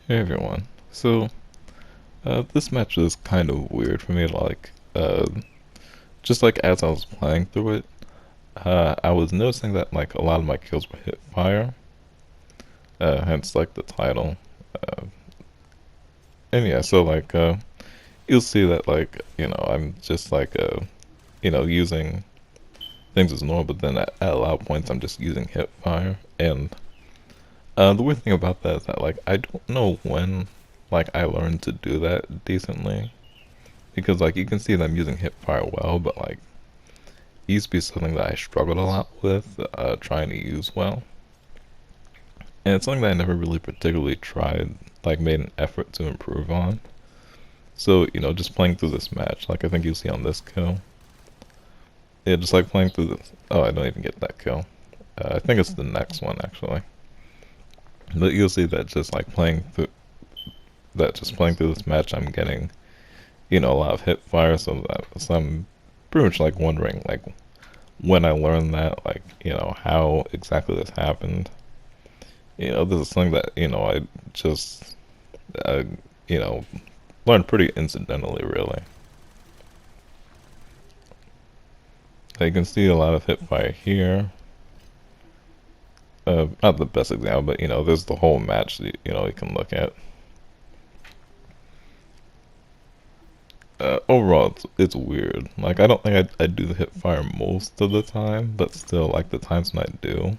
Hey everyone. This match is kind of weird for me. Just like as I was playing through it, I was noticing that like a lot of my kills were hit fire, hence like the title. Uh, and yeah, you'll see that I'm just using things as normal, but then at a lot of points I'm just using hip fire. And the weird thing about that is that like I don't know when like I learned to do that decently. Because like you can see them using hip fire well, but like it used to be something that I struggled a lot with trying to use well, and it's something that I never really particularly tried, like made an effort to improve on. So just playing through this match, like I think you'll see on this kill, yeah, just like playing through this. Oh, I don't even get that kill. I think it's the next one actually, but you'll see that just playing through this match, I'm getting a lot of hip fire, so I'm pretty much like wondering like when I learned that, like, how exactly this happened. This is something that, I just, uh, you know, learned pretty incidentally, really. You can see a lot of hip fire here. Not the best example, but, there's the whole match that, you can look at. Overall, it's weird. Like, I don't think I do the hip fire most of the time, but still, like, the times when I do,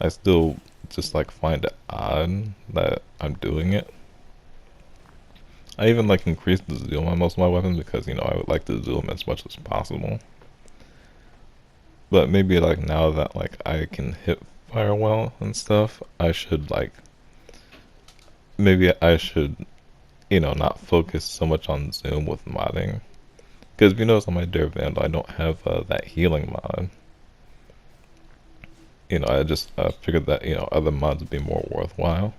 I still just like find it odd that I'm doing it. I even like increase the zoom on most of my weapons because I would like to zoom as much as possible. But maybe like now that like I can hit fire well and stuff, maybe I should not focus so much on zoom with modding. Because if you notice on my Dare Vandal, I don't have that healing mod. I just figured that other mods would be more worthwhile.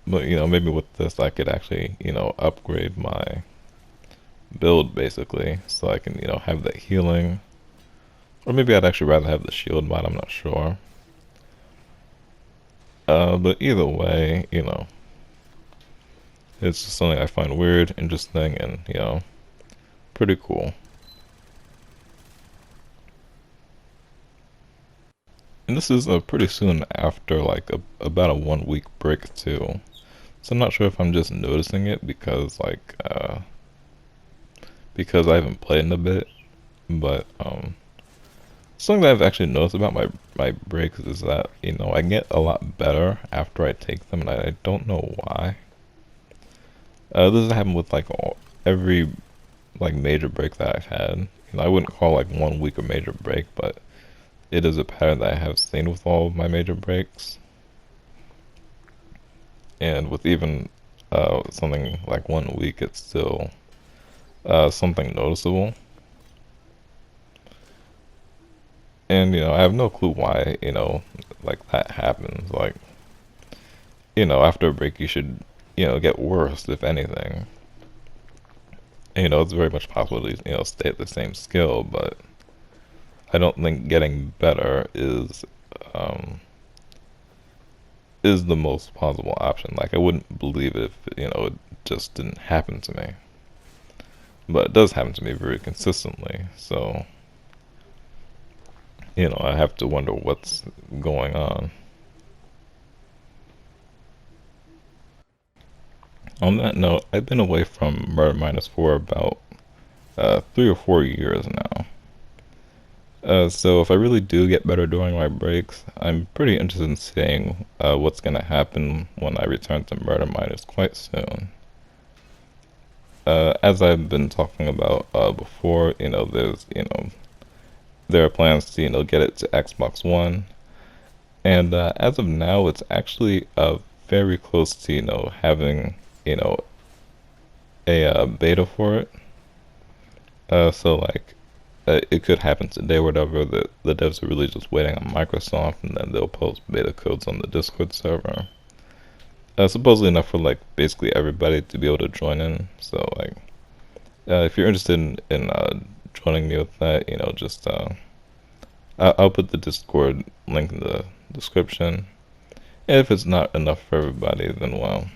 But maybe with this I could actually upgrade my build basically, so I can have that healing. Or maybe I'd actually rather have the shield mod. I'm not sure. But either way, it's just something I find weird, interesting, and pretty cool. And this is pretty soon after like about a 1 week break too. So I'm not sure if I'm just noticing it because I haven't played in a bit, but something that I've actually noticed about my breaks is that I get a lot better after I take them, and I don't know why. This has happened with every like major break that I've had. I wouldn't call like 1 week a major break, but it is a pattern that I have seen with all of my major breaks, and with even something like 1 week, it's still something noticeable. And I have no clue why like that happens. Like after a break, you should get worse if anything. And, it's very much possible to stay at the same skill, but I don't think getting better is the most possible option. Like I wouldn't believe it if it just didn't happen to me, but it does happen to me very consistently. So I have to wonder what's going on. On that note, I've been away from Murderminers for about 3 or 4 years now. So if I really do get better during my breaks, I'm pretty interested in seeing what's going to happen when I return to Murderminers quite soon. As I've been talking about before, there are plans to get it to Xbox One, and as of now, it's actually very close to having you know a beta for it. So like it could happen today or whatever. The devs are really just waiting on Microsoft, and then they'll post beta codes on the Discord server. Supposedly enough for like basically everybody to be able to join in. So like, if you're interested in joining me with that, I'll put the Discord link in the description. If it's not enough for everybody, then well,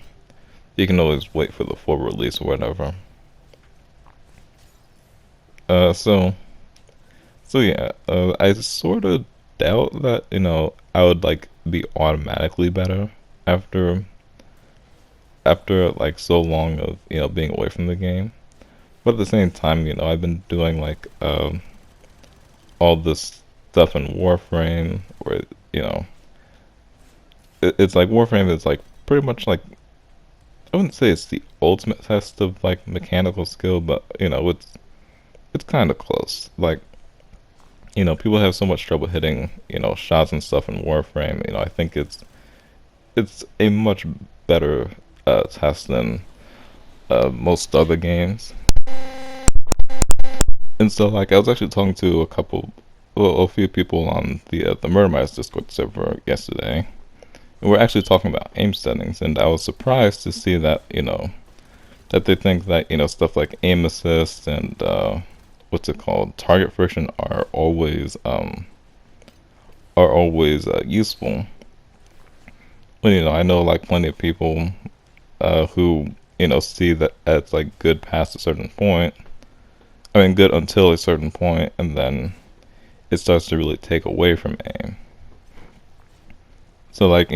you can always wait for the full release or whatever. Uh, so so yeah, I sort of doubt that I would like be automatically better after like so long of being away from the game. But at the same time, I've been doing like all this stuff in Warframe, where you know it's like Warframe is like pretty much like, I wouldn't say it's the ultimate test of like mechanical skill, but it's kind of close. Like people have so much trouble hitting shots and stuff in Warframe. I think it's a much better test than most other games. And so, like, I was actually talking to a few people on the Murderminers Discord server yesterday, and we're actually talking about aim settings. And I was surprised to see that that they think that stuff like aim assist and what's it called, target friction are always useful. Well, I know like plenty of people who see that it's like good past a certain point. I mean, good until a certain point, and then it starts to really take away from aim. So like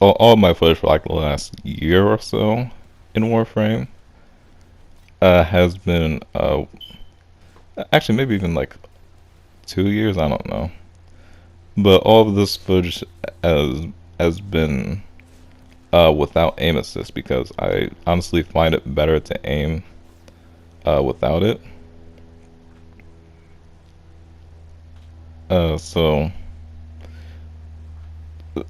all my footage for like the last year or so in Warframe has been actually maybe even like 2 years. I don't know, but all of this footage has been without aim assist, because I honestly find it better to aim without it. Uh, so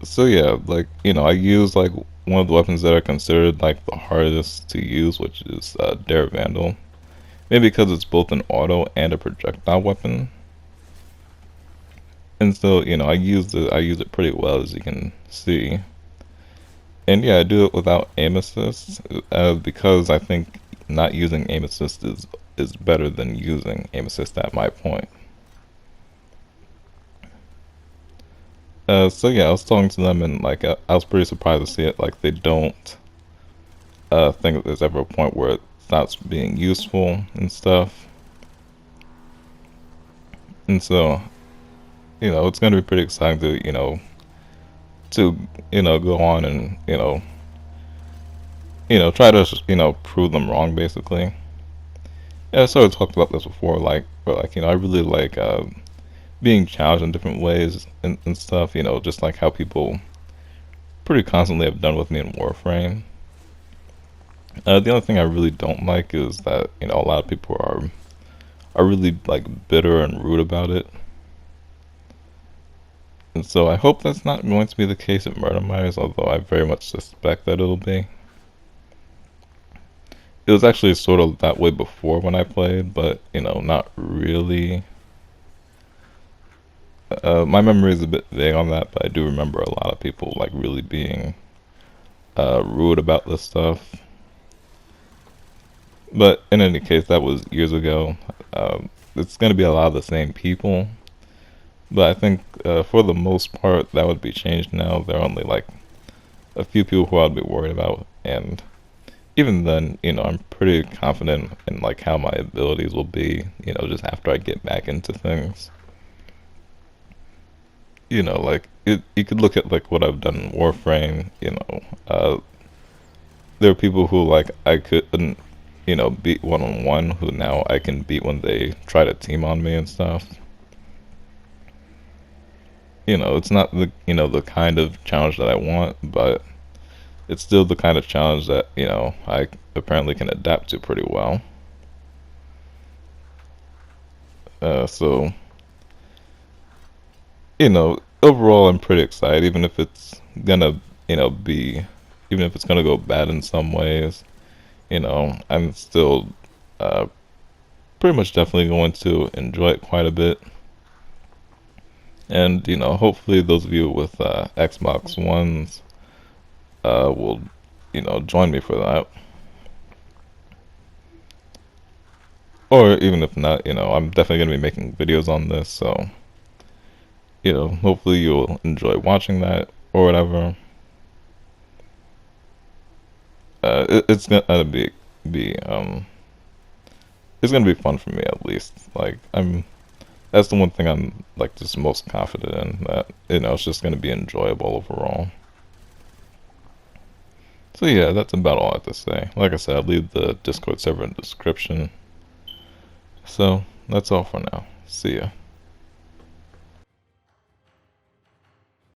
so yeah, like I use like one of the weapons that are considered like the hardest to use, which is Dare Vandal. Maybe because it's both an auto and a projectile weapon, and so I use it pretty well, as you can see. And yeah, I do it without aim assist because I think not using aim assist is better than using aim assist at my point. So yeah, I was talking to them, and like I was pretty surprised to see it. Like they don't think that there's ever a point where it stops being useful and stuff. And so it's going to be pretty exciting to to go on and try to prove them wrong, basically. Yeah, I sort of talked about this before, like, but like I really like being challenged in different ways and stuff. Just like how people pretty constantly have done with me in Warframe. The only thing I really don't like is that a lot of people are really like bitter and rude about it. And so I hope that's not going to be the case at Murderminers, although I very much suspect that it'll be. It was actually sort of that way before when I played, but not really. My memory is a bit vague on that, but I do remember a lot of people like really being rude about this stuff. But in any case, that was years ago. It's going to be a lot of the same people, but I think for the most part that would be changed now. There are only like a few people who I'd be worried about, and even then, I'm pretty confident in like how my abilities will be, just after I get back into things. Like you could look at like what I've done in Warframe. There are people who like I couldn't, beat one on one, who now I can beat when they try to team on me and stuff. It's not the kind of challenge that I want, but it's still the kind of challenge that I apparently can adapt to pretty well. So overall I'm pretty excited, even if it's gonna be, even if it's gonna go bad in some ways. I'm still uh, pretty much definitely going to enjoy it quite a bit. And hopefully those of you with Xbox Ones will join me for that. Or even if not, I'm definitely going to be making videos on this, so hopefully you'll enjoy watching that. or whatever. It's gonna be it's gonna be fun for me at least. Like I'm that's the one thing I'm like just most confident in, that it's just gonna be enjoyable overall. So yeah, that's about all I have to say. Like I said, I'll leave the Discord server in the description. So that's all for now. See ya.